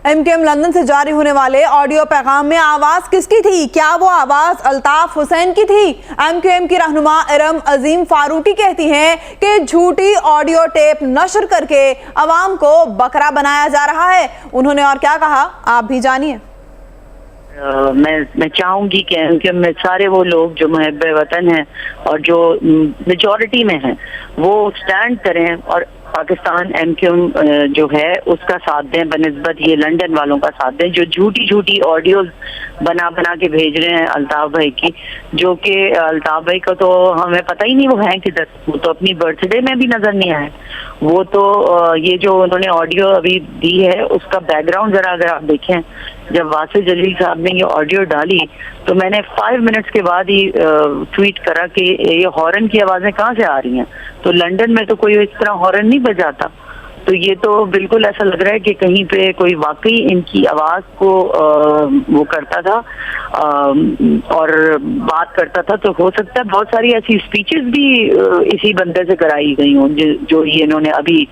MQM London से जारी होने वाले ऑडियो पैगाम में आवाज किसकी थी? क्या वो आवाज अल्ताफ हुसैन की थी? MQM की रहनुमा इरम अजीम फारूकी कहती हैं कि झूठी ऑडियो टेप नशर करके अवाम को बकरा बनाया जा रहा है। उन्होंने और क्या कहा, आप भी जानिए। मैं चाहूंगी कि में सारे वो लोग जो मुहब्बे वतन हैं और जो मेजॉरिटी में हैं वो स्टैंड करें और पाकिस्तान MQM जो है उसका साथ दें बनिस्बत ये लंदन वालों का साथ दें जो झूठी झूठी ऑडियोज बना के भेज रहे हैं अल्ताफ भाई की, जो कि अल्ताफ भाई को तो हमें पता ही नहीं वो हैं किधर। वो तो अपनी बर्थडे में भी नजर नहीं आए। वो तो ये जो उन्होंने ऑडियो अभी दी है उसका बैकग्राउंड जरा अगर आप देखें, जब वासिफ जलील साहब ने ये ऑडियो डाली तो मैंने 5 मिनट्स के बाद ही ट्वीट करा कि ये हॉर्न की आवाजें कहाँ से आ रही हैं। तो लंदन में तो कोई इस तरह हॉर्न नहीं बजाता। तो ये तो बिल्कुल ऐसा लग रहा है कि कहीं पे कोई वाकई इनकी आवाज को वो करता था और बात करता था। तो हो सकता है बहुत सारी ऐसी स्पीचेस भी इसी बंदे से कराई गई हों जो ये इन्होंने अभी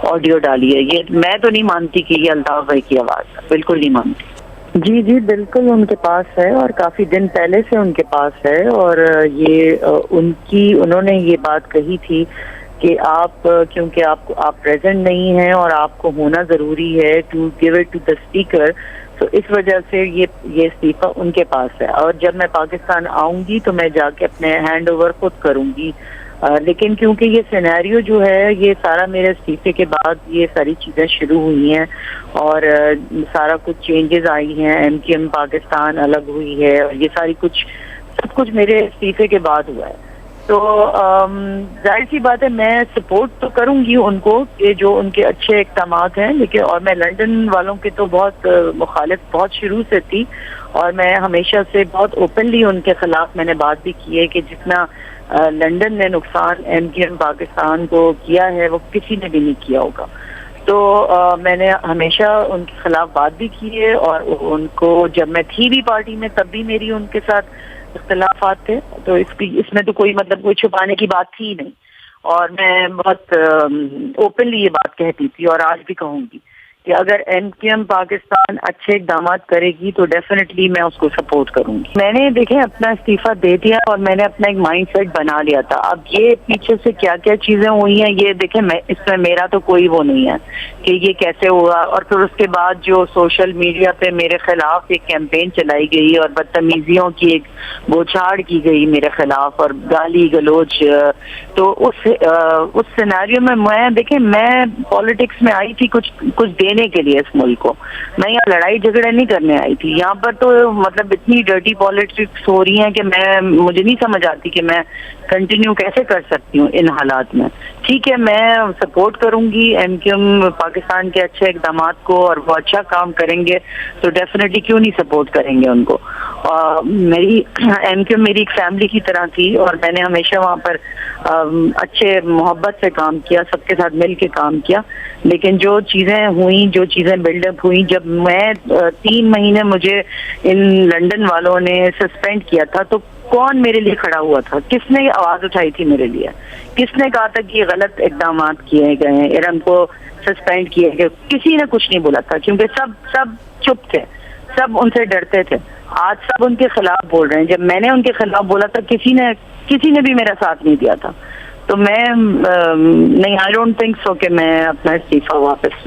ऑडियो डाली है। ये मैं तो नहीं मानती कि ये अल्ताफ भाई की आवाज, बिल्कुल नहीं मानती। जी बिल्कुल उनके पास है और काफी दिन पहले से उनके पास है। और ये उन्होंने ये बात कही थी कि आप क्योंकि आप प्रेजेंट नहीं हैं और आपको होना जरूरी है to give it to the speaker, तो इस वजह से ये इस्तीफा उनके पास है। और जब मैं पाकिस्तान आऊंगी तो मैं जाके अपने हैंड ओवर खुद करूंगी। लेकिन क्योंकि ये सिनेरियो जो है ये सारा मेरे इस्तीफे के बाद ये सारी चीज़ें शुरू हुई हैं और सारा कुछ चेंजेस आई हैं। MQM पाकिस्तान अलग हुई है और ये सब कुछ मेरे इस्तीफे के बाद हुआ है। तो जाहिर सी बात है मैं सपोर्ट तो करूंगी उनको कि जो उनके अच्छे इक़दाम हैं, लेकिन और मैं लंदन वालों के तो बहुत मुखालिफ बहुत शुरू से थी और मैं हमेशा से बहुत ओपनली उनके खिलाफ मैंने बात भी की है कि जितना लंदन ने नुकसान MQM पाकिस्तान को किया है वो किसी ने भी नहीं किया होगा। तो मैंने हमेशा उनके खिलाफ बात भी की है और उनको जब मैं थी भी पार्टी में तब भी मेरी उनके साथ इख्तिलाफात थे। तो इसमें तो कोई कोई छुपाने की बात थी नहीं और मैं बहुत ओपनली ये बात कहती थी और आज भी कहूंगी कि अगर MQM पाकिस्तान अच्छे इक़दाम करेगी तो डेफिनेटली मैं उसको सपोर्ट करूंगी। मैंने देखें अपना इस्तीफा दे दिया और मैंने अपना एक माइंडसेट बना लिया था। अब ये पीछे से क्या क्या चीजें हुई हैं ये देखें, इसमें मेरा तो कोई वो नहीं है कि ये कैसे हुआ। और फिर उसके बाद जो सोशल मीडिया पे मेरे खिलाफ एक कैंपेन चलाई गई और बदतमीजियों की एक बौछार की गई मेरे खिलाफ और गाली गलोच, तो उस सिनेरियो में मैं पॉलिटिक्स में आई थी कुछ देने के लिए इस मुल्क को। मैं यहाँ लड़ाई झगड़े नहीं करने आई थी। यहाँ पर तो इतनी डर्टी पॉलिटिक्स हो रही है कि मुझे नहीं समझ आती कि मैं कंटिन्यू कैसे कर सकती हूँ इन हालात में। ठीक है, मैं सपोर्ट करूंगी MQM पाकिस्तान के अच्छे इक़दाम को और वो अच्छा काम करेंगे तो डेफिनेटली क्यों नहीं सपोर्ट करेंगे उनको। मेरी MQM मेरी एक फैमिली की तरह थी और मैंने हमेशा वहाँ पर अच्छे मोहब्बत से काम किया, सबके साथ मिल के काम किया। लेकिन जो चीज़ें हुई, जो चीज़ें बिल्डअप हुई, जब मैं 3 महीने मुझे इन लंदन वालों ने सस्पेंड किया था तो कौन मेरे लिए खड़ा हुआ था? किसने आवाज उठाई थी मेरे लिए? किसने कहा था कि ये गलत इक़दाम किए गए हैं, इरम को सस्पेंड किए गए? किसी ने कुछ नहीं बोला था क्योंकि सब चुप थे, सब उनसे डरते थे। आज सब उनके खिलाफ बोल रहे हैं। जब मैंने उनके खिलाफ बोला था किसी ने भी मेरा साथ नहीं दिया था। तो मैं नहीं, आई डोंट थिंक सो कि मैं अपना इस्तीफा वापस